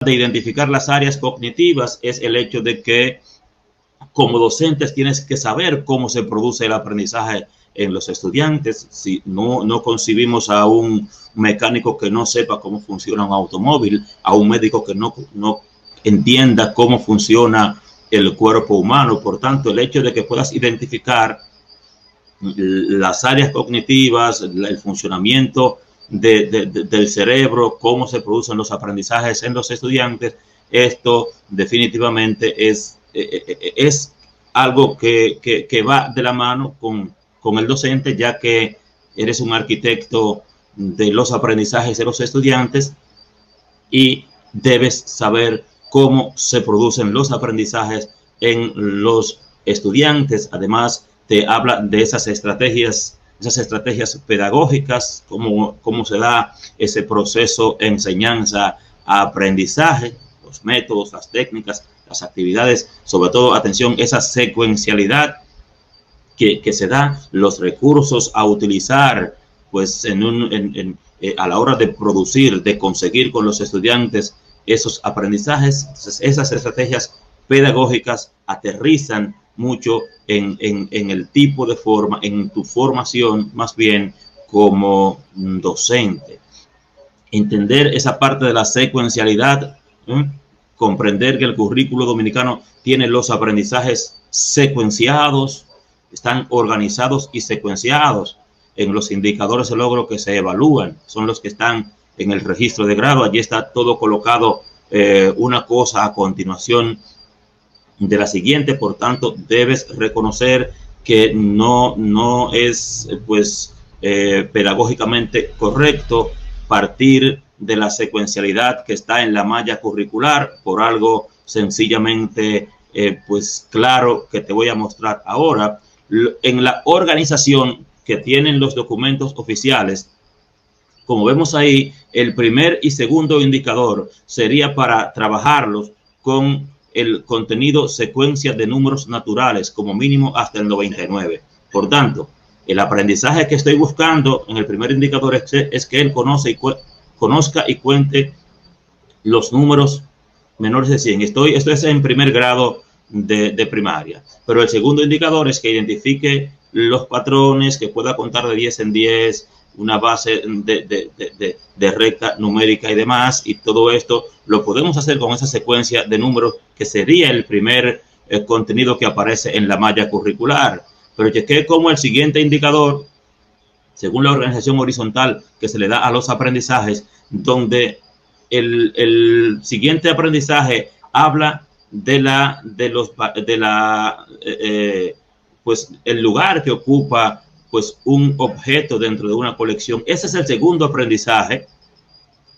de identificar las áreas cognitivas es el hecho de que como docentes tienes que saber cómo se produce el aprendizaje en los estudiantes. Si no concibimos a un mecánico que no sepa cómo funciona un automóvil, a un médico que no entienda cómo funciona el cuerpo humano. Por tanto, el hecho de que puedas identificar las áreas cognitivas, el funcionamiento del cerebro, cómo se producen los aprendizajes en los estudiantes, esto definitivamente es algo que va de la mano con el docente, ya que eres un arquitecto de los aprendizajes de los estudiantes y debes saber cómo se producen los aprendizajes en los estudiantes. Además, te habla de esas estrategias pedagógicas, cómo se da ese proceso enseñanza-aprendizaje, los métodos, las técnicas, las actividades, sobre todo, atención, esa secuencialidad que se da, los recursos a utilizar pues a la hora de producir, de conseguir con los estudiantes esos aprendizajes. Entonces, esas estrategias pedagógicas aterrizan mucho en el tipo de forma, en tu formación más bien como docente. Entender esa parte de la secuencialidad, comprender que el currículo dominicano tiene los aprendizajes secuenciados, están organizados y secuenciados en los indicadores de logro que se evalúan, son los que están en el registro de grado. Allí está todo colocado, una cosa a continuación de la siguiente. Por tanto, debes reconocer que no es pues pedagógicamente correcto partir de la secuencialidad que está en la malla curricular por algo sencillamente pues claro que te voy a mostrar ahora. En la organización que tienen los documentos oficiales, como vemos ahí, el primer y segundo indicador sería para trabajarlos con el contenido secuencia de números naturales, como mínimo hasta el 99. Por tanto, el aprendizaje que estoy buscando en el primer indicador es que él conozca y cuente los números menores de 100. Esto es en primer grado de primaria. Pero el segundo indicador es que identifique los patrones, que pueda contar de 10 en 10, una base de recta numérica y demás, y todo esto lo podemos hacer con esa secuencia de números que sería el primer contenido que aparece en la malla curricular. Pero chequé como el siguiente indicador, según la organización horizontal que se le da a los aprendizajes, donde el siguiente aprendizaje habla pues el lugar que ocupa pues un objeto dentro de una colección. Ese es el segundo aprendizaje,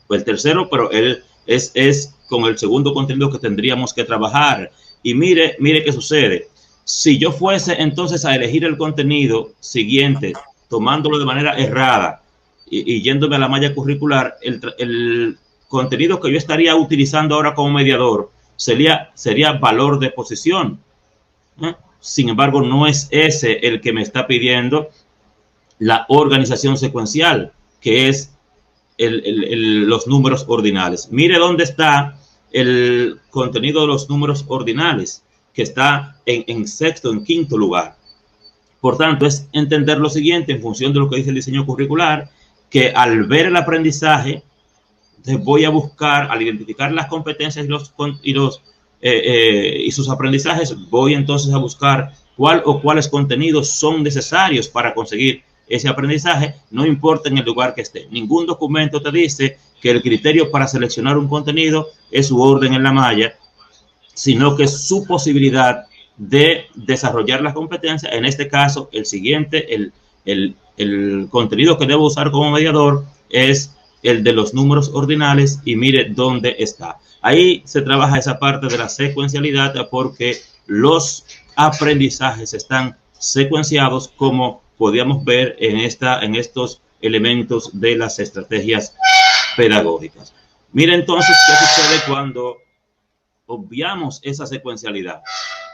pues el tercero, pero él es con el segundo contenido que tendríamos que trabajar. Y mire qué sucede. Si yo fuese entonces a elegir el contenido siguiente, tomándolo de manera errada y yéndome a la malla curricular, el contenido que yo estaría utilizando ahora como mediador sería valor de posición. Sin embargo, no es ese el que me está pidiendo la organización secuencial, que es los números ordinales. Mire dónde está el contenido de los números ordinales, que está en sexto, en quinto lugar. Por tanto, es entender lo siguiente en función de lo que dice el diseño curricular, que al ver el aprendizaje, voy a buscar, al identificar las competencias y sus aprendizajes, voy entonces a buscar cuál o cuáles contenidos son necesarios para conseguir ese aprendizaje, no importa en el lugar que esté. Ningún documento te dice que el criterio para seleccionar un contenido es su orden en la malla, sino que su posibilidad de desarrollar las competencias. En este caso, el siguiente, el contenido que debo usar como mediador es el de los números ordinales, y mire dónde está. Ahí se trabaja esa parte de la secuencialidad, porque los aprendizajes están secuenciados, como podíamos ver en estos elementos de las estrategias pedagógicas. Mire entonces qué sucede cuando obviamos esa secuencialidad.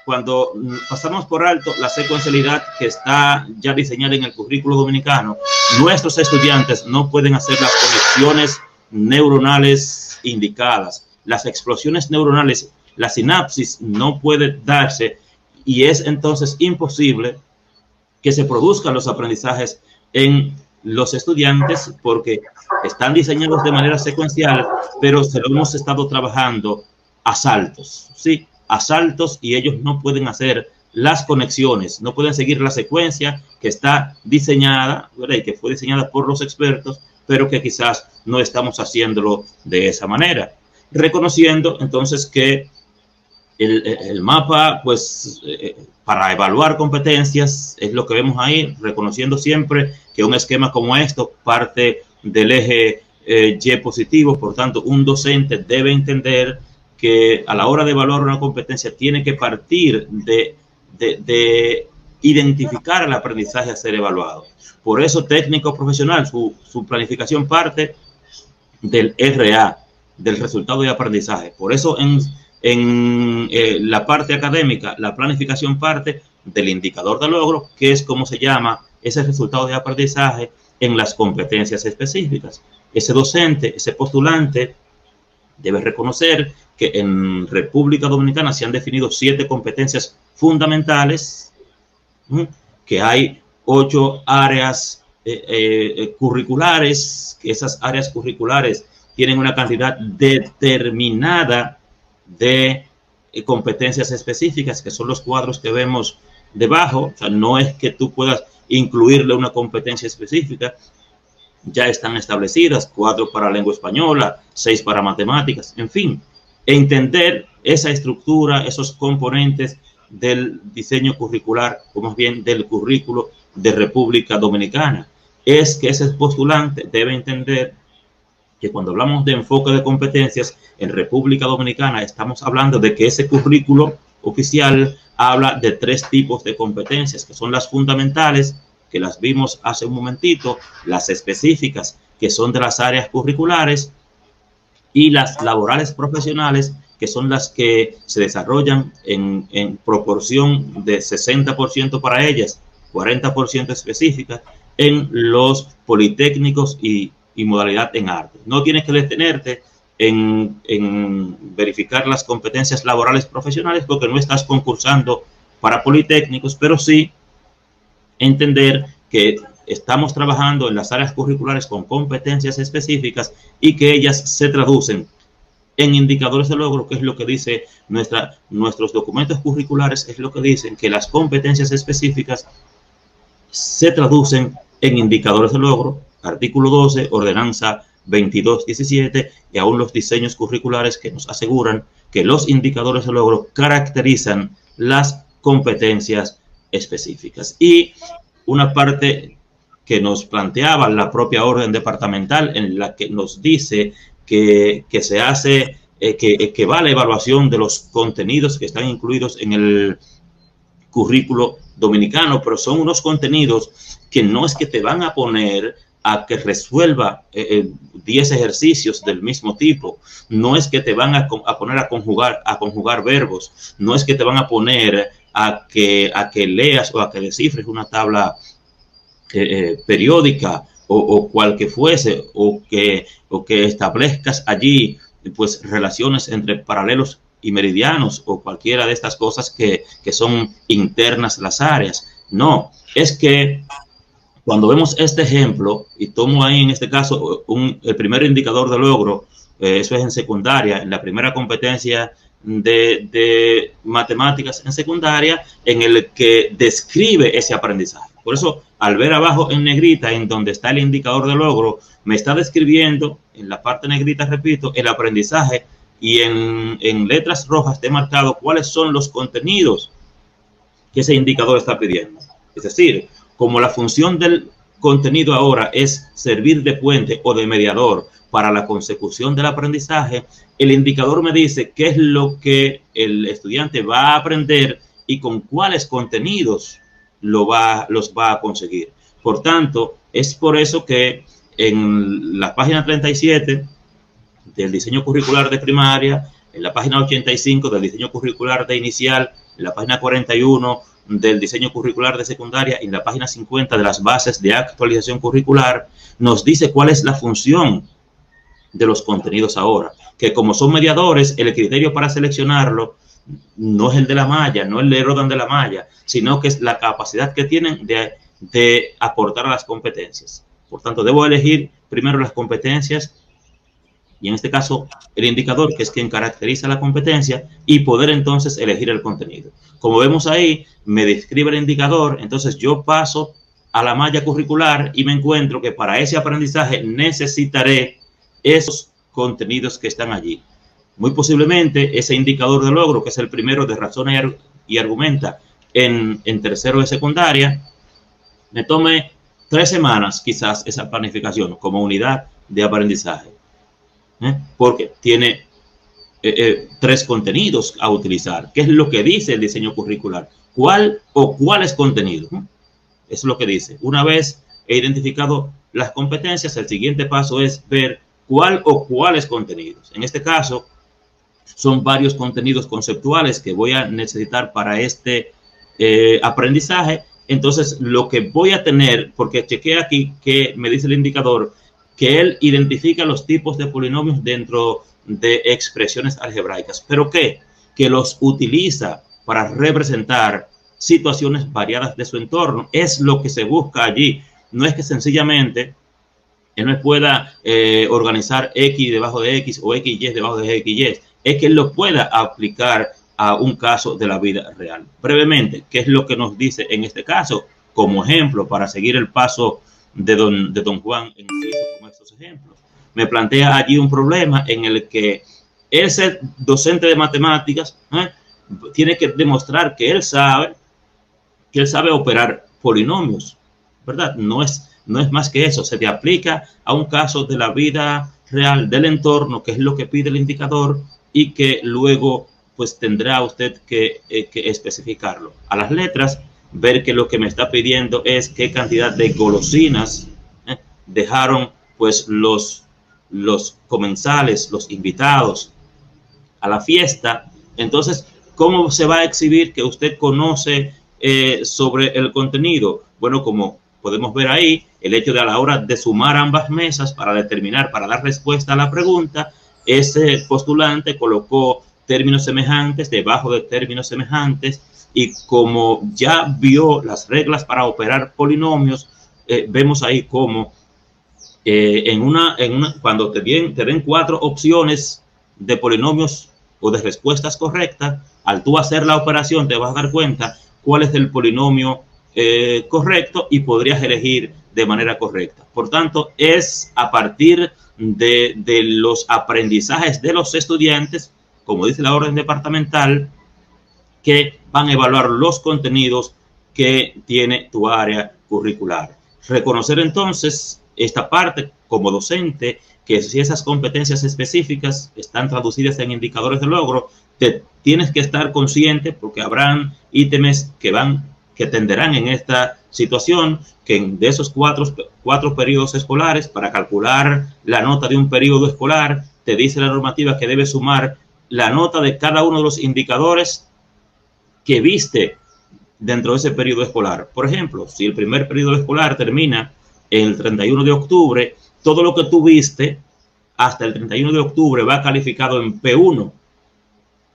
Cuando pasamos por alto la secuencialidad que está ya diseñada en el currículo dominicano, nuestros estudiantes no pueden hacer las conexiones neuronales indicadas. las explosiones neuronales, la sinapsis no puede darse y es entonces imposible que se produzcan los aprendizajes en los estudiantes porque están diseñados de manera secuencial, pero se lo hemos estado trabajando a saltos, ¿sí? A saltos, y ellos no pueden hacer las conexiones, no pueden seguir la secuencia que está diseñada, ¿verdad? Y que fue diseñada por los expertos, pero que quizás no estamos haciéndolo de esa manera. Reconociendo entonces que el mapa, pues, para evaluar competencias, es lo que vemos ahí, reconociendo siempre que un esquema como esto parte del eje Y positivo. Por tanto, un docente debe entender que a la hora de evaluar una competencia tiene que partir de identificar el aprendizaje a ser evaluado. Por eso, técnico profesional, su planificación parte del RA, del resultado de aprendizaje. Por eso, en la parte académica, la planificación parte del indicador de logro, que es como se llama ese resultado de aprendizaje en las competencias específicas. Ese docente, ese postulante, debe reconocer que en República Dominicana se han definido 7 competencias fundamentales, que hay 8 áreas curriculares, que esas áreas curriculares tienen una cantidad determinada de competencias específicas, que son los cuadros que vemos debajo. O sea, no es que tú puedas incluirle una competencia específica, ya están establecidas, 4 para lengua española, 6 para matemáticas, en fin, entender esa estructura, esos componentes del diseño curricular, o más bien del currículo de República Dominicana. Es que ese postulante debe entender que cuando hablamos de enfoque de competencias en República Dominicana, estamos hablando de que ese currículo oficial habla de 3 tipos de competencias, que son las fundamentales, que las vimos hace un momentito, las específicas, que son de las áreas curriculares, y las laborales profesionales, que son las que se desarrollan en proporción de 60% para ellas, 40% específicas, en los politécnicos y modalidad en arte. No tienes que detenerte en verificar las competencias laborales profesionales porque no estás concursando para politécnicos, pero sí entender que estamos trabajando en las áreas curriculares con competencias específicas y que ellas se traducen en indicadores de logro, que es lo que dice nuestros documentos curriculares, es lo que dicen que las competencias específicas se traducen en indicadores de logro, artículo 12, ordenanza 2217, y aún los diseños curriculares que nos aseguran que los indicadores de logro caracterizan las competencias específicas. Y una parte que nos planteaba la propia orden departamental, en la que nos dice que se hace, que va la evaluación de los contenidos que están incluidos en el currículo dominicano, pero son unos contenidos que no es que te van a poner a que resuelva 10 ejercicios del mismo tipo, no es que te van a poner a conjugar verbos, no es que te van a poner a que leas o a que descifres una tabla periódica o cual que fuese, o que establezcas allí pues relaciones entre paralelos y meridianos o cualquiera de estas cosas que son internas a las áreas. No, es que cuando vemos este ejemplo, y tomo ahí en este caso el primer indicador de logro, eso es en secundaria, en la primera competencia de matemáticas en secundaria, en el que describe ese aprendizaje. Por eso, al ver abajo en negrita, en donde está el indicador de logro, me está describiendo, en la parte negrita, repito, el aprendizaje, y en letras rojas te he marcado cuáles son los contenidos que ese indicador está pidiendo. Es decir, como la función del contenido ahora es servir de puente o de mediador para la consecución del aprendizaje, el indicador me dice qué es lo que el estudiante va a aprender y con cuáles contenidos los va a conseguir. Por tanto, es por eso que en la página 37 del diseño curricular de primaria, en la página 85 del diseño curricular de inicial, en la página 41 del diseño curricular de secundaria y en la página 50 de las bases de actualización curricular, nos dice cuál es la función de los contenidos ahora. que como son mediadores, el criterio para seleccionarlo no es el de la malla, no es el de Rodan de la malla, sino que es la capacidad que tienen de aportar a las competencias. Por tanto, debo elegir primero las competencias y en este caso el indicador, que es quien caracteriza la competencia, y poder entonces elegir el contenido. Como vemos ahí, me describe el indicador, entonces yo paso a la malla curricular y me encuentro que para ese aprendizaje necesitaré esos contenidos que están allí. Muy posiblemente ese indicador de logro, que es el primero de razona y argumenta en tercero de secundaria, me tome 3 semanas quizás esa planificación como unidad de aprendizaje, porque tiene 3 contenidos a utilizar. ¿Qué es lo que dice el diseño curricular? ¿Cuál o cuáles contenidos? Es lo que dice. Una vez he identificado las competencias, el siguiente paso es ver cuál o cuáles contenidos. En este caso, son varios contenidos conceptuales que voy a necesitar para este aprendizaje. Entonces, lo que voy a tener, porque chequeé aquí que me dice el indicador, que él identifica los tipos de polinomios dentro de expresiones algebraicas. ¿Pero qué? Que los utiliza para representar situaciones variadas de su entorno. Es lo que se busca allí. No es que sencillamente él no pueda organizar X debajo de X o XY debajo de XY. Es que él lo pueda aplicar a un caso de la vida real. Brevemente, ¿qué es lo que nos dice en este caso? Como ejemplo, para seguir el paso de don Juan Enciso con estos ejemplos. Me plantea allí un problema en el que ese docente de matemáticas tiene que demostrar que él sabe operar polinomios, ¿verdad? No es más que eso, se te aplica a un caso de la vida real, del entorno, que es lo que pide el indicador y que luego pues tendrá usted que especificarlo. A las letras, ver que lo que me está pidiendo es qué cantidad de golosinas dejaron pues los comensales, los invitados a la fiesta. Entonces, ¿cómo se va a exhibir que usted conoce sobre el contenido? Bueno, como podemos ver ahí, el hecho de a la hora de sumar ambas mesas para determinar, para dar respuesta a la pregunta, ese postulante colocó términos semejantes debajo de términos semejantes y como ya vio las reglas para operar polinomios, vemos ahí cómo cuando te den 4 opciones de polinomios o de respuestas correctas, al tú hacer la operación te vas a dar cuenta cuál es el polinomio correcto y podrías elegir de manera correcta. Por tanto, es a partir de los aprendizajes de los estudiantes, como dice la orden departamental, que van a evaluar los contenidos que tiene tu área curricular. Reconocer entonces esta parte como docente, que si esas competencias específicas están traducidas en indicadores de logro, te tienes que estar consciente porque habrán ítems que tenderán en esta situación, que de esos cuatro periodos escolares, para calcular la nota de un periodo escolar, te dice la normativa que debes sumar la nota de cada uno de los indicadores que viste dentro de ese periodo escolar. Por ejemplo, si el primer periodo escolar termina el 31 de octubre, todo lo que tú viste hasta el 31 de octubre va calificado en P1.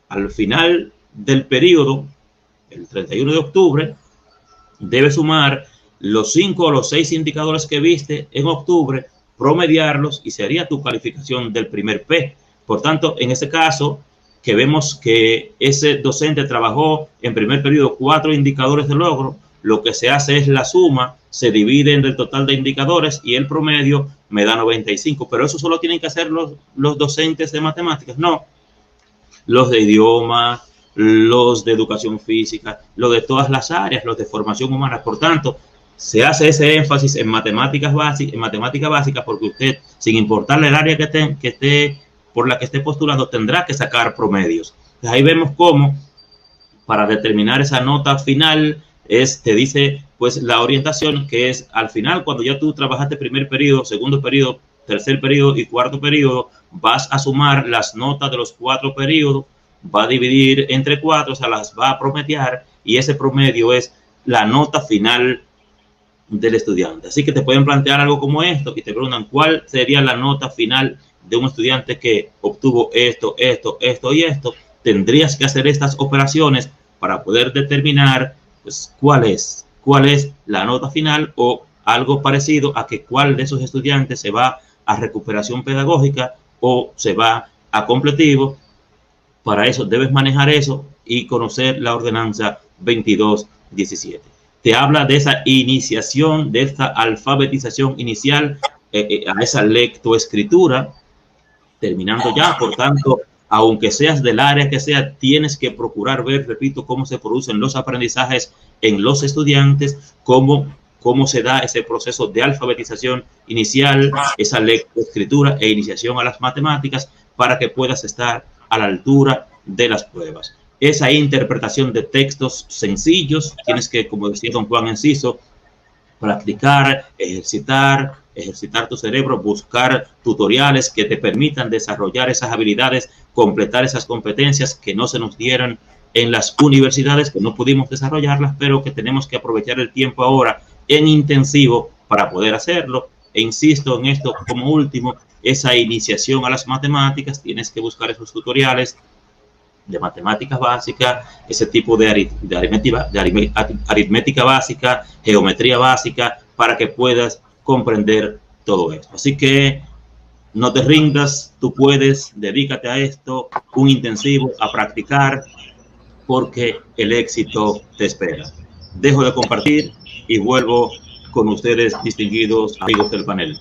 Al final del periodo, el 31 de octubre, debes sumar los 5 o los 6 indicadores que viste en octubre, promediarlos y sería tu calificación del primer P. Por tanto, en ese caso, que vemos que ese docente trabajó en primer periodo 4 indicadores de logro, lo que se hace es la suma, se divide entre el total de indicadores y el promedio me da 95. Pero eso solo tienen que hacer los docentes de matemáticas. No, los de idioma, los de educación física, los de todas las áreas, los de formación humana. Por tanto, se hace ese énfasis en matemáticas básicas porque usted, sin importarle el área por la que esté postulando, tendrá que sacar promedios. Entonces, ahí vemos cómo para determinar esa nota final te dice pues la orientación, que es al final, cuando ya tú trabajaste primer periodo, segundo periodo, tercer periodo y cuarto periodo, vas a sumar las notas de los 4 periodos, va a dividir entre 4, o sea, las va a promediar y ese promedio es la nota final del estudiante. Así que te pueden plantear algo como esto y te preguntan cuál sería la nota final de un estudiante que obtuvo esto, esto, esto y esto, tendrías que hacer estas operaciones para poder determinar pues, cuál es la nota final o algo parecido a que cuál de esos estudiantes se va a recuperación pedagógica o se va a completivo. Para eso debes manejar eso y conocer la ordenanza 2217. Te habla de esa iniciación, de esta alfabetización inicial, a esa lectoescritura, terminando ya. Por tanto, aunque seas del área que sea, tienes que procurar ver, repito, cómo se producen los aprendizajes en los estudiantes, cómo se da ese proceso de alfabetización inicial, esa lectoescritura e iniciación a las matemáticas, para que puedas estar a la altura de las pruebas. Esa interpretación de textos sencillos, tienes que, como decía don Juan Enciso, practicar, ejercitar tu cerebro, buscar tutoriales que te permitan desarrollar esas habilidades, completar esas competencias que no se nos dieran en las universidades, que no pudimos desarrollarlas, pero que tenemos que aprovechar el tiempo ahora en intensivo para poder hacerlo. E insisto en esto como último, esa iniciación a las matemáticas, tienes que buscar esos tutoriales de matemáticas básicas, ese tipo de aritmética básica, geometría básica, para que puedas comprender todo esto. Así que no te rindas, tú puedes, dedícate a esto, un intensivo, a practicar, porque el éxito te espera. Dejo de compartir y vuelvo con ustedes, distinguidos amigos del panel.